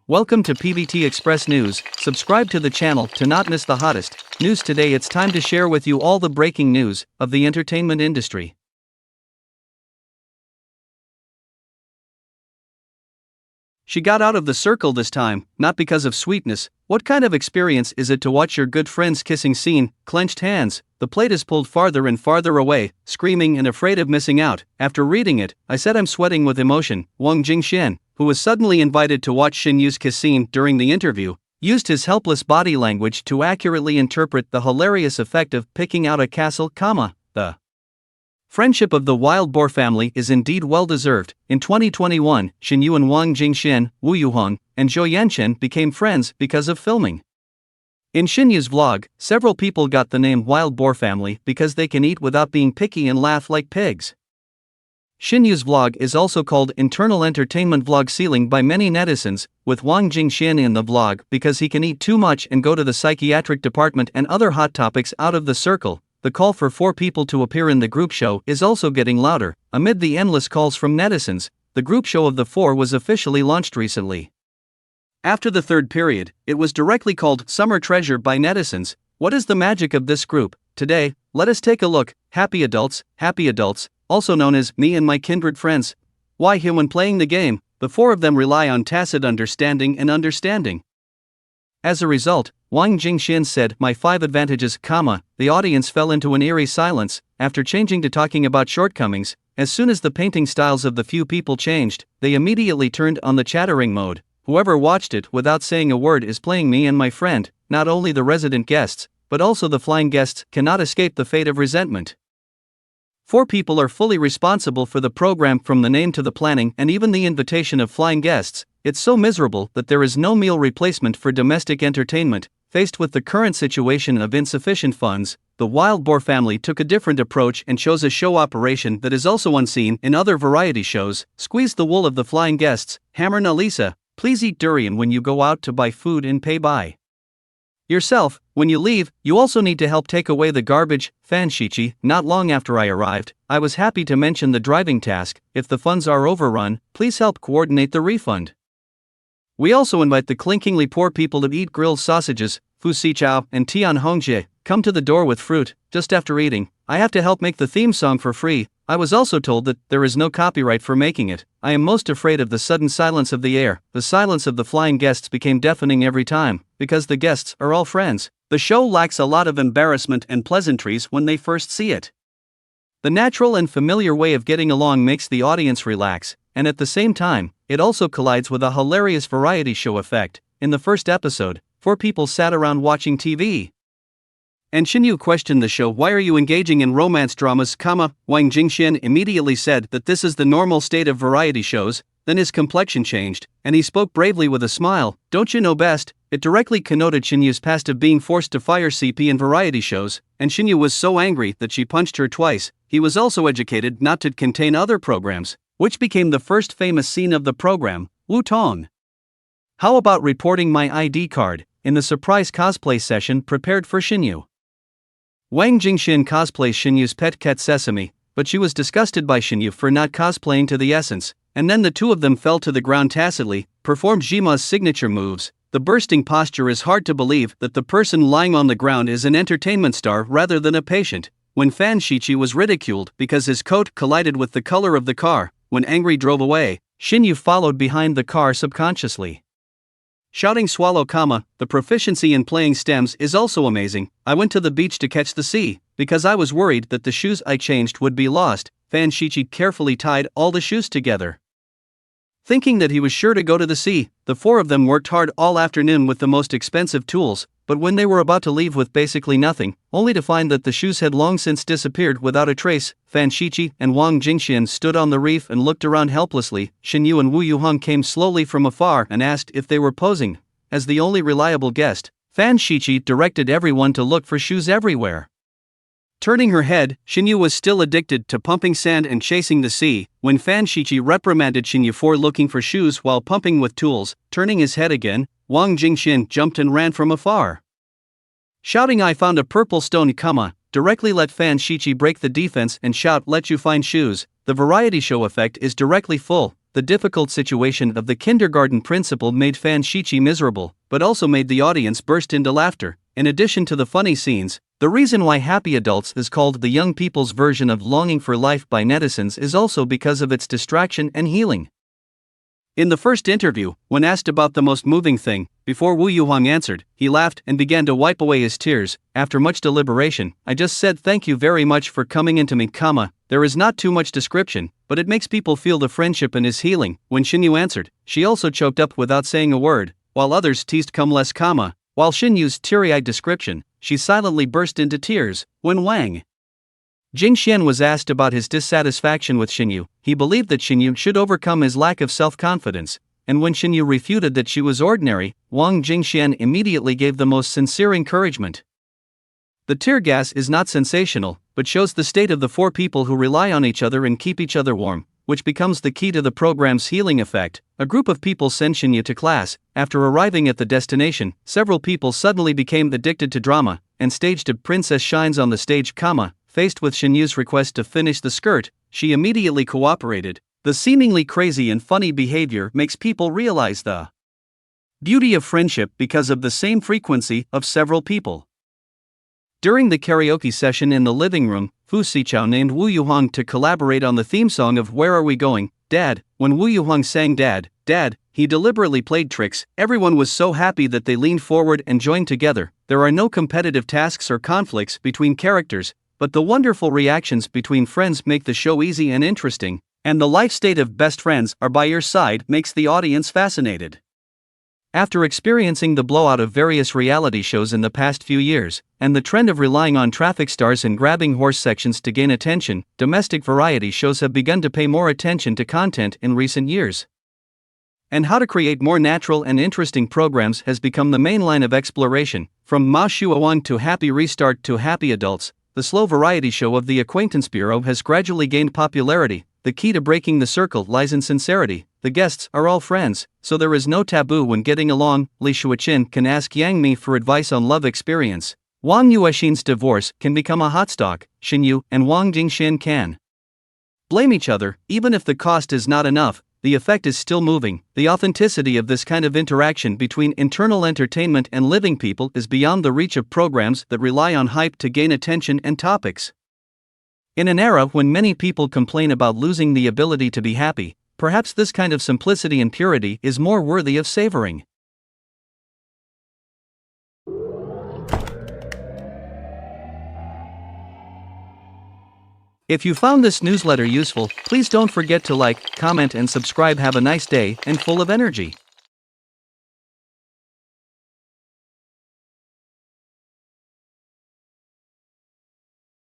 Welcome to PVT Express News. Subscribe to the channel to not miss the hottest news. Today it's time to share with you all the breaking news of the entertainment industry. She got out of the circle this time, not because of sweetness. What kind of experience is it to watch your good friends kissing scene, clenched hands? The plate is pulled farther and farther away, screaming and afraid of missing out. After reading it, I said I'm sweating with emotion. Wang Jingshen, who was suddenly invited to watch Shen Yue's kiss scene during the interview, used his helpless body language to accurately interpret the hilarious effect of picking out a castle, the friendship of the wild boar family is indeed well-deserved. In 2021, Shen Yue and Wang Jingshen, Wu Yuhong, and Zhou Yanchen became friends because of filming. In Shen Yue's vlog, several people got the name Wild Boar Family because they can eat without being picky and laugh like pigs. Shen Yue's vlog is also called Internal Entertainment Vlog Ceiling by many netizens, with Wang Jingshen in the vlog because he can eat too much and go to the psychiatric department and other hot topics out of the circle. The call for 4 people to appear in the group show is also getting louder. Amid the endless calls from netizens, the group show of the 4 was officially launched recently. After the third period, it was directly called Summer Treasure by netizens. What is the magic of this group? Today, let us take a look. Happy adults, also known as me and my kindred friends. Why here when playing the game, the 4 of them rely on tacit understanding and understanding. As a result, Wang Jingshen said, "My 5 advantages, the audience fell into an eerie silence, after changing to talking about shortcomings. As soon as the painting styles of the few people changed, they immediately turned on the chattering mode. Whoever watched it without saying a word is playing me and my friend. Not only the resident guests, but also the flying guests cannot escape the fate of resentment. 4 people are fully responsible for the program from the name to the planning and even the invitation of flying guests. It's so miserable that there is no meal replacement for domestic entertainment." Faced with the current situation of insufficient funds, the Wild Boar family took a different approach and chose a show operation that is also unseen in other variety shows. Squeeze the wool of the flying guests. Hammer Nalisa, please eat durian when you go out to buy food and pay by yourself. When you leave, you also need to help take away the garbage. Fan Shichi, not long after I arrived, I was happy to mention the driving task. If the funds are overrun, please help coordinate the refund. We also invite the clinkingly poor people to eat grilled sausages. Fu Xichao and Tian Hongjie, come to the door with fruit. Just after eating, I have to help make the theme song for free. I was also told that there is no copyright for making it. I am most afraid of the sudden silence of the air. The silence of the flying guests became deafening every time, because the guests are all friends. The show lacks a lot of embarrassment and pleasantries when they first see it. The natural and familiar way of getting along makes the audience relax, and at the same time, it also collides with a hilarious variety show effect. In the first episode, 4 people sat around watching TV. And Shen Yue questioned the show, "Why are you engaging in romance dramas, Wang Jingshen immediately said that this is the normal state of variety shows. Then his complexion changed, and he spoke bravely with a smile. "Don't you know best?" It directly connoted Shen Yue's past of being forced to fire CP in variety shows, and Shen Yue was so angry that she punched her twice. He was also educated not to contain other programs, which became the first famous scene of the program, Wu Tong. How about reporting my ID card, in the surprise cosplay session prepared for Shen Yue? Wang Jingshen cosplays Shen Yue's pet cat Sesame, but she was disgusted by Shen Yue for not cosplaying to the essence, and then the 2 of them fell to the ground tacitly, performed Jima's signature moves. The bursting posture is hard to believe that the person lying on the ground is an entertainment star rather than a patient. When Fan Shichi was ridiculed because his coat collided with the color of the car, when angry drove away, Shen Yue followed behind the car subconsciously. Shouting swallow, the proficiency in playing stems is also amazing. I went to the beach to catch the sea, because I was worried that the shoes I changed would be lost. Fan Shichi carefully tied all the shoes together, thinking that he was sure to go to the sea. The 4 of them worked hard all afternoon with the most expensive tools, but when they were about to leave with basically nothing, only to find that the shoes had long since disappeared without a trace, Fan Shichi and Wang Jingshen stood on the reef and looked around helplessly. Shen Yue and Wu Yuhong came slowly from afar and asked if they were posing. As the only reliable guest, Fan Shichi directed everyone to look for shoes everywhere. Turning her head, Shen Yue was still addicted to pumping sand and chasing the sea. When Fan Shichi reprimanded Shen Yue for looking for shoes while pumping with tools, turning his head again, Wang Jingshen jumped and ran from afar, shouting, "I found a purple stone, directly let Fan Shichi break the defense and shout, "Let you find shoes." The variety show effect is directly full. the difficult situation of the kindergarten principal made fan Shichi miserable, but also made the audience burst into laughter. In addition to the funny scenes, the reason why Happy Adults is called the young people's version of Longing for Life by netizens is also because of its distraction and healing. In the first interview, when asked about the most moving thing, before Wu Yuhang answered, he laughed and began to wipe away his tears. After much deliberation, I just said thank you very much for coming into me, there is not too much description, but it makes people feel the friendship and is healing. When Shen Yue answered, she also choked up without saying a word, while others teased come less, while Shen Yue's teary-eyed description, she silently burst into tears. When Wang Jingxian was asked about his dissatisfaction with Shen Yue, he believed that Shen Yue should overcome his lack of self-confidence, and when Shen Yue refuted that she was ordinary, Wang Jingxian immediately gave the most sincere encouragement. The tear gas is not sensational, but shows the state of the four people who rely on each other and keep each other warm, which becomes the key to the program's healing effect. A group of people sent Shen Yue to class. After arriving at the destination, several people suddenly became addicted to drama, and staged a Princess Shines on the stage, faced with Shen Yue's request to finish the skirt, she immediately cooperated. The seemingly crazy and funny behavior makes people realize the beauty of friendship because of the same frequency of several people. During the karaoke session in the living room, Fu Sichao named Wu Yuhang to collaborate on the theme song of Where Are We Going, Dad? When Wu Yuhang sang Dad, Dad, he deliberately played tricks. Everyone was so happy that they leaned forward and joined together. There are no competitive tasks or conflicts between characters, but the wonderful reactions between friends make the show easy and interesting, and the life state of best friends are by your side makes the audience fascinated. After experiencing the blowout of various reality shows in the past few years, and the trend of relying on traffic stars and grabbing horse sections to gain attention, domestic variety shows have begun to pay more attention to content in recent years. And how to create more natural and interesting programs has become the main line of exploration. From Ma Shuowan to Happy Restart to Happy Adults, the slow variety show of the Acquaintance Bureau has gradually gained popularity. The key to breaking the circle lies in sincerity. The guests are all friends, so there is no taboo when getting along. Li Shuoqin can ask Yang Mi for advice on love experience. Wang Yuexin's divorce can become a hot stock. Shen Yue and Wang Jingxian can blame each other, even if the cost is not enough. The effect is still moving. The authenticity of this kind of interaction between internal entertainment and living people is beyond the reach of programs that rely on hype to gain attention and topics. In an era when many people complain about losing the ability to be happy, perhaps this kind of simplicity and purity is more worthy of savoring. If you found this newsletter useful, please don't forget to like, comment and subscribe. Have a nice day and full of energy.